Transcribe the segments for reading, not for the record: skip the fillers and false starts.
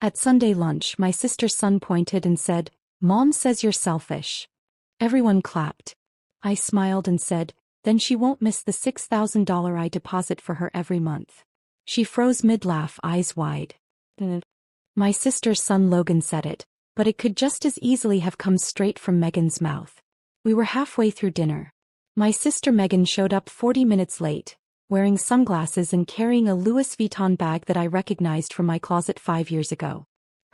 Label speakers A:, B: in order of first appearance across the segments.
A: At Sunday lunch, my sister's son pointed and said, "Mom says you're selfish." Everyone clapped. I smiled and said, "Then she won't miss the $6,000 I deposit for her every month." She froze mid-laugh, eyes wide. My sister's son Logan said it, but it could just as easily have come straight from Megan's mouth. We were halfway through dinner. My sister Megan showed up 40 minutes late, wearing sunglasses and carrying a Louis Vuitton bag that I recognized from my closet 5 years ago.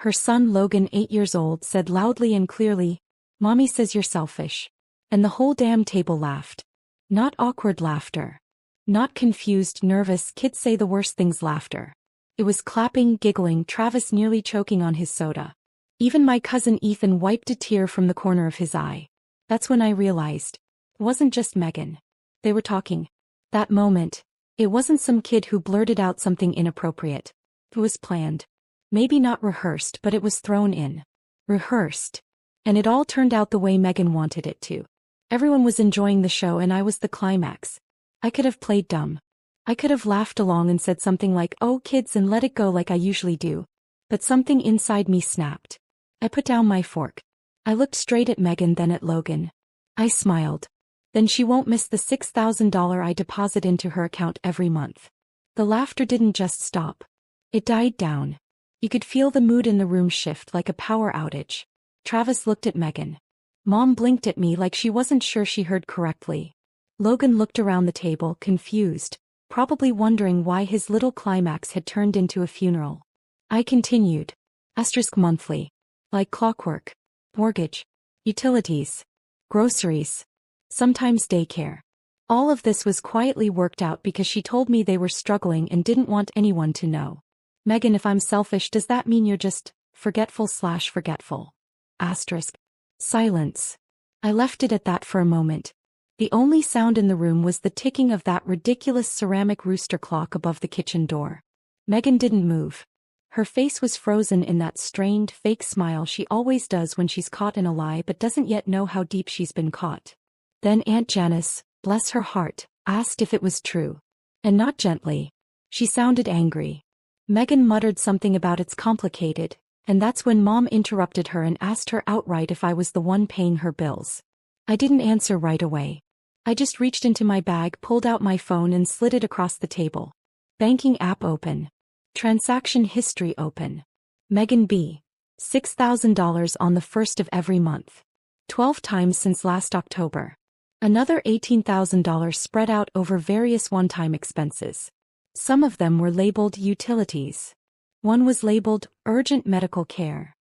A: Her son Logan, 8 years old, said loudly and clearly, "Mommy says you're selfish." And the whole damn table laughed. Not awkward laughter. Not confused, nervous, kids say the worst things laughter. It was clapping, giggling, Travis nearly choking on his soda. Even my cousin Ethan wiped a tear from the corner of his eye. That's when I realized. It wasn't just Megan. They were talking. That moment. It wasn't some kid who blurted out something inappropriate. It was planned. Maybe not rehearsed, but it was thrown in. Rehearsed. And it all turned out the way Megan wanted it to. Everyone was enjoying the show and I was the climax. I could have played dumb. I could have laughed along and said something like, "Oh kids," and let it go like I usually do. But something inside me snapped. I put down my fork. I looked straight at Megan, then at Logan. I smiled. Then she won't miss the $6,000 I deposit into her account every month. The laughter didn't just stop. It died down. You could feel the mood in the room shift like a power outage. Travis looked at Megan. Mom blinked at me like she wasn't sure she heard correctly. Logan looked around the table, confused, probably wondering why his little climax had turned into a funeral. I continued. Monthly. Like clockwork. Mortgage. Utilities. Groceries. Sometimes daycare. All of this was quietly worked out because she told me they were struggling and didn't want anyone to know. "Megan, if I'm selfish, does that mean you're just forgetful? Silence. I left it at that for a moment. The only sound in the room was the ticking of that ridiculous ceramic rooster clock above the kitchen door. Megan didn't move. Her face was frozen in that strained, fake smile she always does when she's caught in a lie but doesn't yet know how deep she's been caught. Then Aunt Janice, bless her heart, asked if it was true. And not gently. She sounded angry. Megan muttered something about "it's complicated," and that's when Mom interrupted her and asked her outright if I was the one paying her bills. I didn't answer right away. I just reached into my bag, pulled out my phone and slid it across the table. Banking app open. Transaction history open. Megan B. $6,000 on the 1st of every month. 12 times since last October. Another $18,000 spread out over various one-time expenses. Some of them were labeled utilities. One was labeled urgent medical care.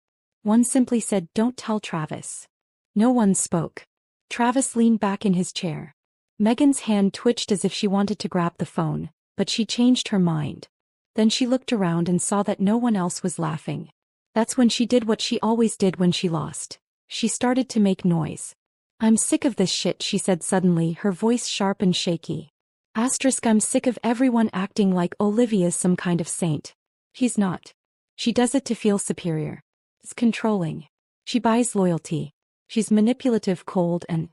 A: One simply said, "Don't tell Travis." No one spoke. Travis leaned back in his chair. Megan's hand twitched as if she wanted to grab the phone, but she changed her mind. Then she looked around and saw that no one else was laughing. That's when she did what she always did when she lost. She started to make noise. "I'm sick of this shit," she said suddenly, her voice sharp and shaky. I'm sick of everyone acting like Olivia's some kind of saint. He's not. She does it to feel superior. It's controlling. She buys loyalty. She's manipulative, cold, and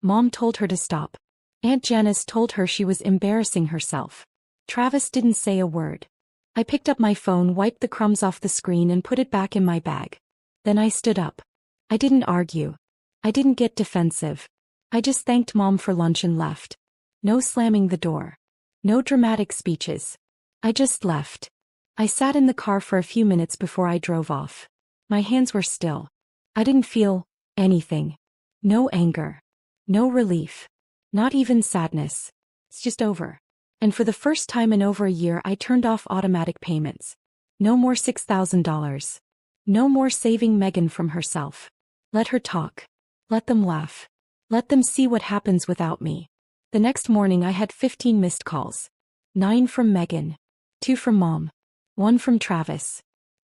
A: Mom told her to stop. Aunt Janice told her she was embarrassing herself. Travis didn't say a word. I picked up my phone, wiped the crumbs off the screen and put it back in my bag. Then I stood up. I didn't argue. I didn't get defensive. I just thanked Mom for lunch and left. No slamming the door. No dramatic speeches. I just left. I sat in the car for a few minutes before I drove off. My hands were still. I didn't feel anything. No anger. No relief. Not even sadness. It's just over. And for the first time in over a year, I turned off automatic payments. No more $6,000. No more saving Megan from herself. Let her talk. Let them laugh. Let them see what happens without me. The next morning I had 15 missed calls. 9 from Megan. 2 from Mom. 1 from Travis.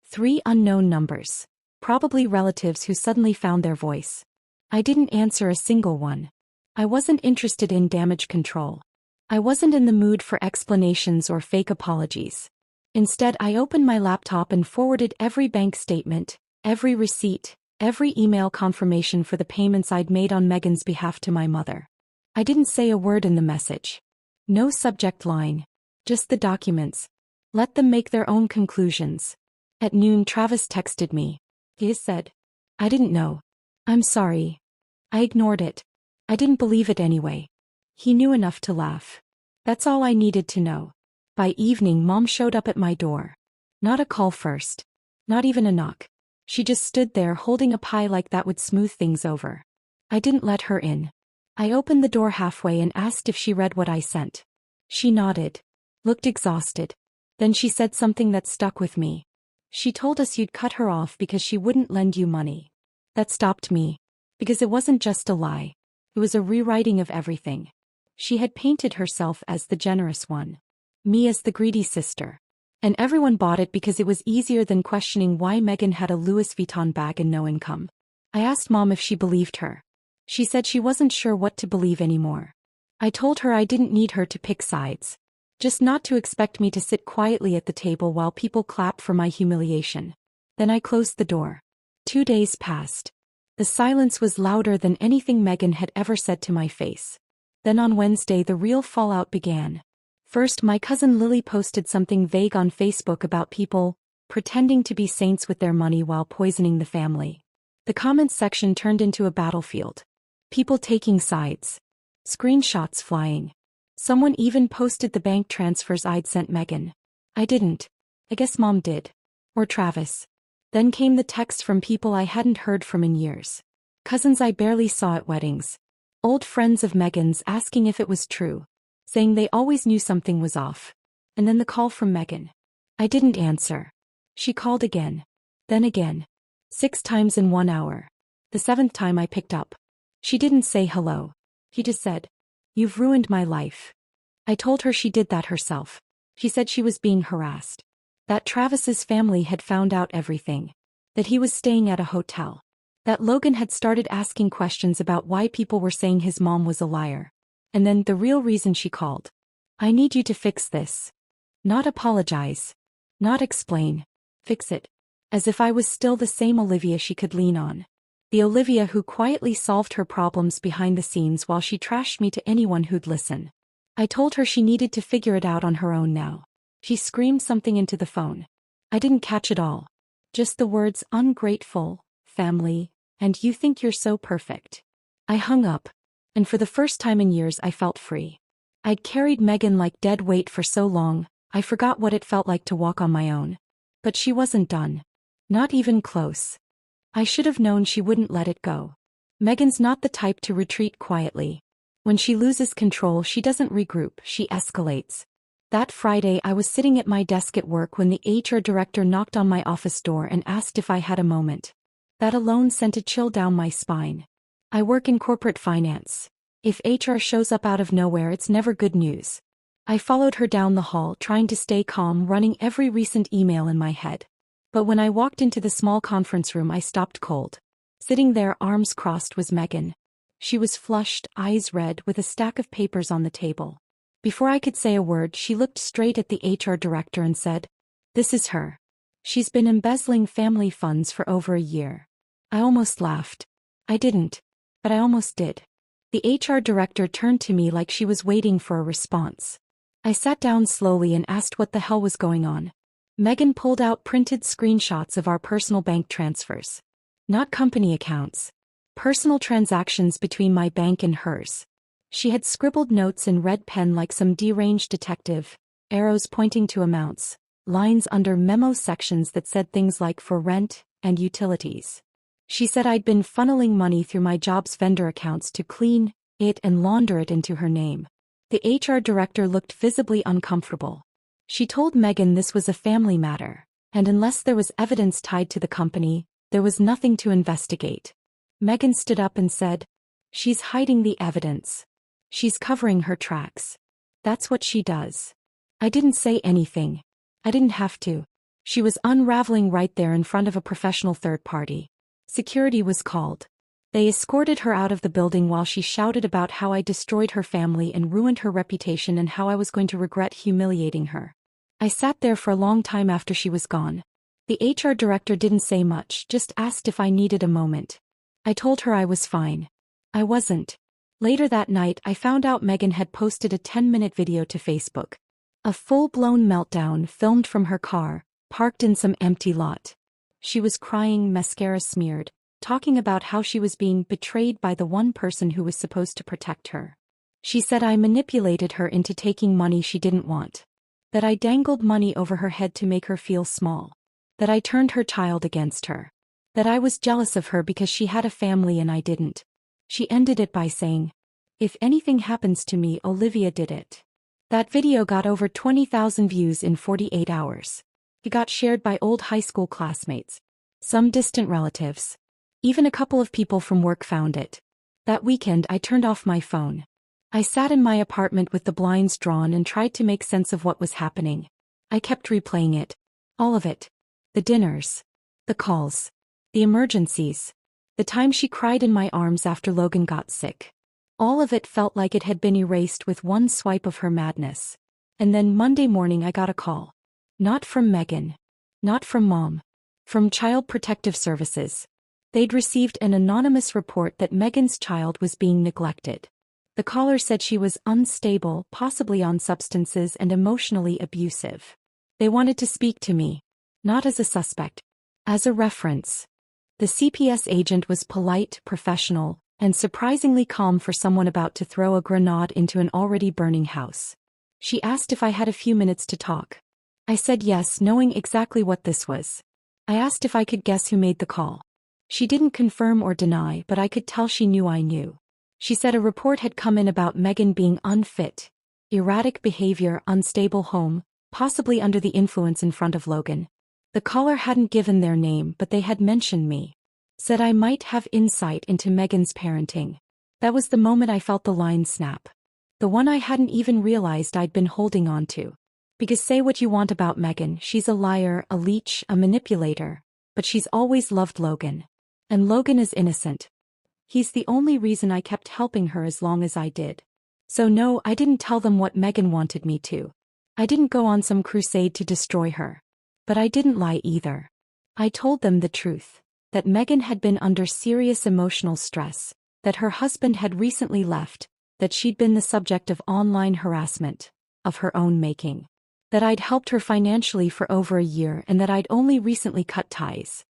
A: 3 unknown numbers. Probably relatives who suddenly found their voice. I didn't answer a single one. I wasn't interested in damage control. I wasn't in the mood for explanations or fake apologies. Instead, I opened my laptop and forwarded every bank statement, every receipt, every email confirmation for the payments I'd made on Megan's behalf to my mother. I didn't say a word in the message. No subject line. Just the documents. Let them make their own conclusions. At noon, Travis texted me. He said, "I didn't know. I'm sorry." I ignored it. I didn't believe it anyway. He knew enough to laugh. That's all I needed to know. By evening, Mom showed up at my door. Not a call first. Not even a knock. She just stood there holding a pie like that would smooth things over. I didn't let her in. I opened the door halfway and asked if she read what I sent. She nodded. Looked exhausted. Then she said something that stuck with me. She told us you'd cut her off because she wouldn't lend you money. That stopped me. Because it wasn't just a lie. It was a rewriting of everything. She had painted herself as the generous one. Me as the greedy sister. And everyone bought it because it was easier than questioning why Megan had a Louis Vuitton bag and no income. I asked Mom if she believed her. She said she wasn't sure what to believe anymore. I told her I didn't need her to pick sides. Just not to expect me to sit quietly at the table while people clapped for my humiliation. Then I closed the door. 2 days passed. The silence was louder than anything Megan had ever said to my face. Then on Wednesday the real fallout began. First, my cousin Lily posted something vague on Facebook about people pretending to be saints with their money while poisoning the family. The comments section turned into a battlefield. People taking sides. Screenshots flying. Someone even posted the bank transfers I'd sent Megan. I didn't. I guess Mom did. Or Travis. Then came the text from people I hadn't heard from in years. Cousins I barely saw at weddings. Old friends of Megan's asking if it was true. Saying they always knew something was off. And then the call from Megan. I didn't answer. She called again. Then again. 6 times in 1 hour. The 7th time I picked up. She didn't say hello. She just said, "You've ruined my life." I told her she did that herself. She said she was being harassed. That Travis's family had found out everything. That he was staying at a hotel. That Logan had started asking questions about why people were saying his mom was a liar. And then the real reason she called. I need you to fix this. Not apologize. Not explain. Fix it. As if I was still the same Olivia she could lean on. The Olivia who quietly solved her problems behind the scenes while she trashed me to anyone who'd listen. I told her she needed to figure it out on her own now. She screamed something into the phone. I didn't catch it all. Just the words ungrateful, family, and you think you're so perfect. I hung up. And for the first time in years I felt free. I'd carried Megan like dead weight for so long, I forgot what it felt like to walk on my own. But she wasn't done. Not even close. I should have known she wouldn't let it go. Megan's not the type to retreat quietly. When she loses control, she doesn't regroup, she escalates. That Friday I was sitting at my desk at work when the HR director knocked on my office door and asked if I had a moment. That alone sent a chill down my spine. I work in corporate finance. If HR shows up out of nowhere, it's never good news. I followed her down the hall, trying to stay calm, running every recent email in my head. But when I walked into the small conference room, I stopped cold. Sitting there, arms crossed, was Megan. She was flushed, eyes red, with a stack of papers on the table. Before I could say a word, she looked straight at the HR director and said, "This is her. She's been embezzling family funds for over a year." I almost laughed. I didn't. But I almost did. The HR director turned to me like she was waiting for a response. I sat down slowly and asked what the hell was going on. Megan pulled out printed screenshots of our personal bank transfers. Not company accounts. Personal transactions between my bank and hers. She had scribbled notes in red pen like some deranged detective, arrows pointing to amounts, lines under memo sections that said things like "for rent" and "utilities." She said I'd been funneling money through my job's vendor accounts to clean it and launder it into her name. The HR director looked visibly uncomfortable. She told Megan this was a family matter, and unless there was evidence tied to the company, there was nothing to investigate. Megan stood up and said, "She's hiding the evidence. She's covering her tracks. That's what she does." I didn't say anything. I didn't have to. She was unraveling right there in front of a professional third party. Security was called. They escorted her out of the building while she shouted about how I destroyed her family and ruined her reputation and how I was going to regret humiliating her. I sat there for a long time after she was gone. The HR director didn't say much, just asked if I needed a moment. I told her I was fine. I wasn't. Later that night, I found out Megan had posted a 10-minute video to Facebook. A full-blown meltdown filmed from her car, parked in some empty lot. She was crying, mascara smeared, talking about how she was being betrayed by the one person who was supposed to protect her. She said I manipulated her into taking money she didn't want. That I dangled money over her head to make her feel small. That I turned her child against her. That I was jealous of her because she had a family and I didn't. She ended it by saying, "If anything happens to me, Olivia did it." That video got over 20,000 views in 48 hours. It got shared by old high school classmates, some distant relatives. Even a couple of people from work found it. That weekend I turned off my phone. I sat in my apartment with the blinds drawn and tried to make sense of what was happening. I kept replaying it. All of it. The dinners. The calls. The emergencies. The time she cried in my arms after Logan got sick. All of it felt like it had been erased with one swipe of her madness. And then Monday morning I got a call. Not from Megan. Not from Mom. From Child Protective Services. They'd received an anonymous report that Megan's child was being neglected. The caller said she was unstable, possibly on substances, and emotionally abusive. They wanted to speak to me. Not as a suspect. As a reference. The CPS agent was polite, professional, and surprisingly calm for someone about to throw a grenade into an already burning house. She asked if I had a few minutes to talk. I said yes, knowing exactly what this was. I asked if I could guess who made the call. She didn't confirm or deny, but I could tell she knew I knew. She said a report had come in about Megan being unfit, erratic behavior, unstable home, possibly under the influence in front of Logan. The caller hadn't given their name, but they had mentioned me. Said I might have insight into Megan's parenting. That was the moment I felt the line snap. The one I hadn't even realized I'd been holding on to. Because say what you want about Megan, she's a liar, a leech, a manipulator. But she's always loved Logan. And Logan is innocent. He's the only reason I kept helping her as long as I did. So no, I didn't tell them what Megan wanted me to. I didn't go on some crusade to destroy her. But I didn't lie either. I told them the truth. That Megan had been under serious emotional stress. That her husband had recently left. That she'd been the subject of online harassment. Of her own making. That I'd helped her financially for over a year and that I'd only recently cut ties.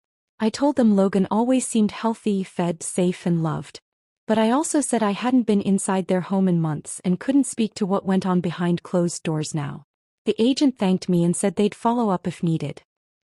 A: I told them Logan always seemed healthy, fed, safe and loved. But I also said I hadn't been inside their home in months and couldn't speak to what went on behind closed doors now. The agent thanked me and said they'd follow up if needed.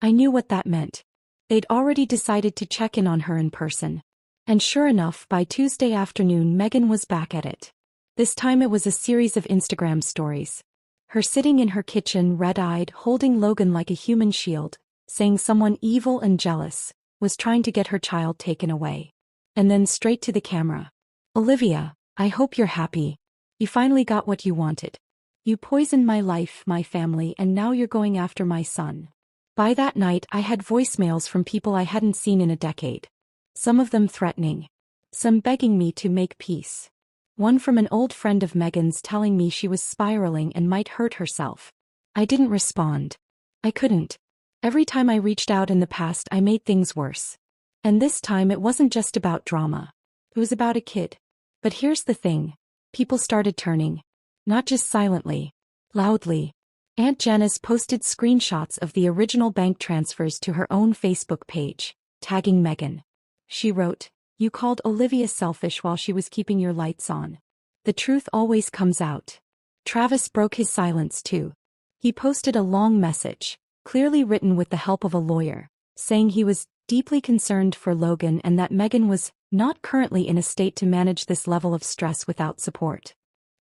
A: I knew what that meant. They'd already decided to check in on her in person. And sure enough, by Tuesday afternoon Megan was back at it. This time it was a series of Instagram stories. Her sitting in her kitchen, red-eyed, holding Logan like a human shield, saying someone evil and jealous was trying to get her child taken away. And then straight to the camera. "Olivia, I hope you're happy. You finally got what you wanted. You poisoned my life, my family, and now you're going after my son." By that night I had voicemails from people I hadn't seen in a decade. Some of them threatening. Some begging me to make peace. One from an old friend of Megan's telling me she was spiraling and might hurt herself. I didn't respond. I couldn't. Every time I reached out in the past I made things worse. And this time it wasn't just about drama. It was about a kid. But here's the thing. People started turning. Not just silently. Loudly. Aunt Janice posted screenshots of the original bank transfers to her own Facebook page, tagging Megan. She wrote, "You called Olivia selfish while she was keeping your lights on. The truth always comes out." Travis broke his silence too. He posted a long message, clearly written with the help of a lawyer, saying he was deeply concerned for Logan and that Megan was not currently in a state to manage this level of stress without support.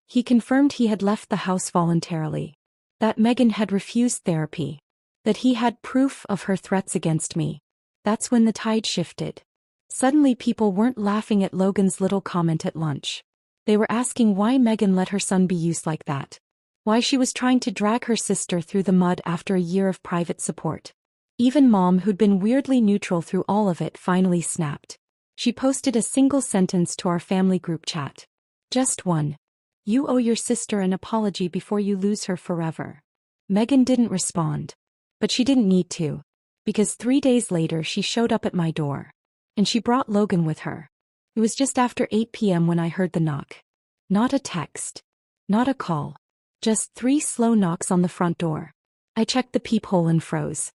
A: He confirmed he had left the house voluntarily. That Megan had refused therapy. That he had proof of her threats against me. That's when the tide shifted. Suddenly people weren't laughing at Logan's little comment at lunch. They were asking why Megan let her son be used like that. Why she was trying to drag her sister through the mud after a year of private support. Even Mom, who'd been weirdly neutral through all of it, finally snapped. She posted a single sentence to our family group chat. Just one. "You owe your sister an apology before you lose her forever." Megan didn't respond. But she didn't need to. Because 3 days later she showed up at my door. And she brought Logan with her. It was just after 8 p.m. when I heard the knock. Not a text. Not a call. Just 3 slow knocks on the front door. I checked the peephole and froze.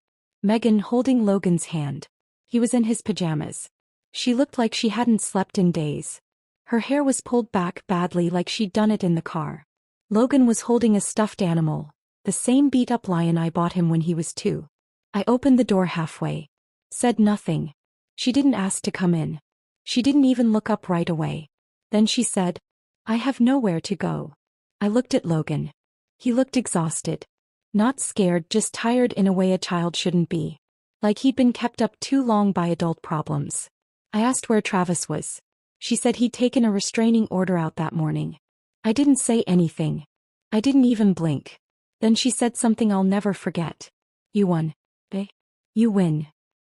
A: Megan holding Logan's hand. He was in his pajamas. She looked like she hadn't slept in days. Her hair was pulled back badly like she'd done it in the car. Logan was holding a stuffed animal, the same beat-up lion I bought him when he was 2. I opened the door halfway. Said nothing. She didn't ask to come in. She didn't even look up right away. Then she said, "I have nowhere to go." I looked at Logan. He looked exhausted. Not scared, just tired in a way a child shouldn't be. Like he'd been kept up too long by adult problems. I asked where Travis was. She said he'd taken a restraining order out that morning. I didn't say anything. I didn't even blink. Then she said something I'll never forget. "You won, bae. You win."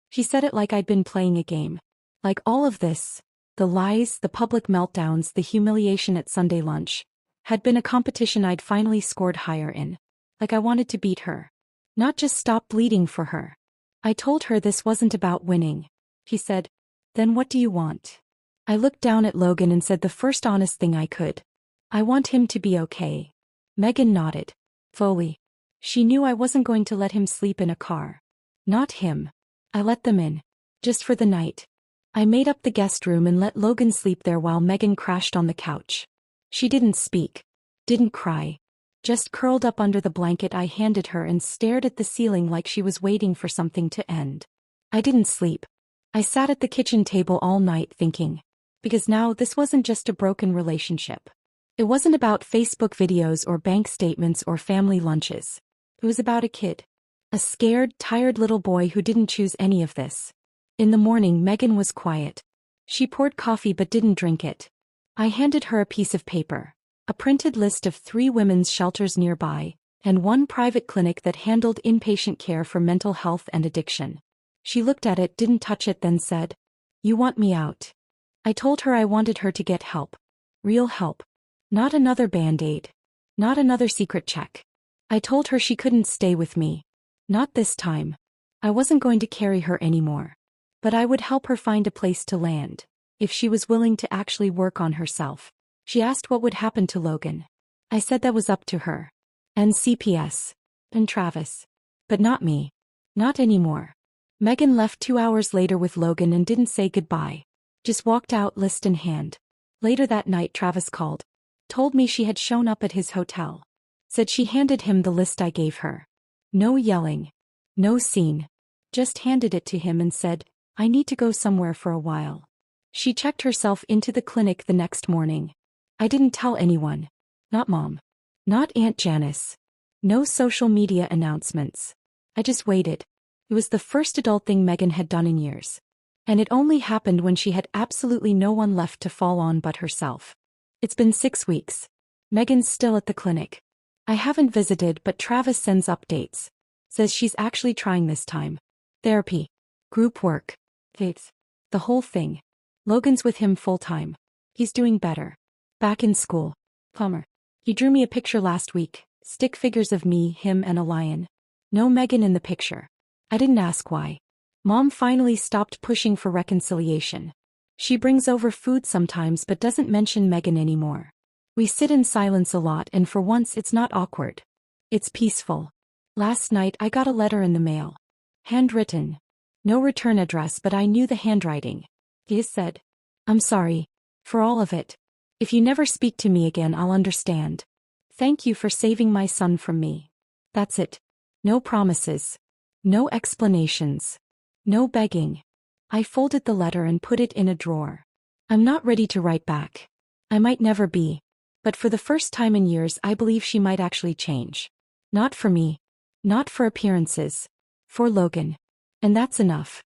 A: She said it like I'd been playing a game. Like all of this, the lies, the public meltdowns, the humiliation at Sunday lunch, had been a competition I'd finally scored higher in. Like I wanted to beat her. Not just stop bleeding for her. I told her this wasn't about winning. She said, "Then what do you want?" I looked down at Logan and said the first honest thing I could. "I want him to be okay." Megan nodded. Fully. She knew I wasn't going to let him sleep in a car. Not him. I let them in. Just for the night. I made up the guest room and let Logan sleep there while Megan crashed on the couch. She didn't speak. Didn't cry. Just curled up under the blanket I handed her and stared at the ceiling like she was waiting for something to end. I didn't sleep. I sat at the kitchen table all night thinking. Because now this wasn't just a broken relationship. It wasn't about Facebook videos or bank statements or family lunches. It was about a kid. A scared, tired little boy who didn't choose any of this. In the morning, Megan was quiet. She poured coffee but didn't drink it. I handed her a piece of paper. A printed list of 3 women's shelters nearby, and 1 private clinic that handled inpatient care for mental health and addiction. She looked at it, didn't touch it, then said, "You want me out?" I told her I wanted her to get help. Real help. Not another Band-Aid. Not another secret check. I told her she couldn't stay with me. Not this time. I wasn't going to carry her anymore. But I would help her find a place to land, if she was willing to actually work on herself. She asked what would happen to Logan. I said that was up to her. And CPS. And Travis. But not me. Not anymore. Megan left 2 hours later with Logan and didn't say goodbye. Just walked out, list in hand. Later that night Travis called. Told me she had shown up at his hotel. Said she handed him the list I gave her. No yelling. No scene. Just handed it to him and said, "I need to go somewhere for a while." She checked herself into the clinic the next morning. I didn't tell anyone. Not Mom. Not Aunt Janice. No social media announcements. I just waited. It was the first adult thing Megan had done in years. And it only happened when she had absolutely no one left to fall on but herself. It's been 6 weeks. Megan's still at the clinic. I haven't visited, but Travis sends updates. Says she's actually trying this time. Therapy. Group work. Faith. The whole thing. Logan's with him full-time. He's doing better. Back in school. Plumber. He drew me a picture last week. Stick figures of me, him, and a lion. No Megan in the picture. I didn't ask why. Mom finally stopped pushing for reconciliation. She brings over food sometimes but doesn't mention Megan anymore. We sit in silence a lot and for once it's not awkward. It's peaceful. Last night I got a letter in the mail. Handwritten. No return address but I knew the handwriting. He said, "I'm sorry. For all of it. If you never speak to me again I'll understand. Thank you for saving my son from me." That's it. No promises. No explanations. No begging. I folded the letter and put it in a drawer. I'm not ready to write back. I might never be. But for the first time in years I believe she might actually change. Not for me. Not for appearances. For Logan. And that's enough.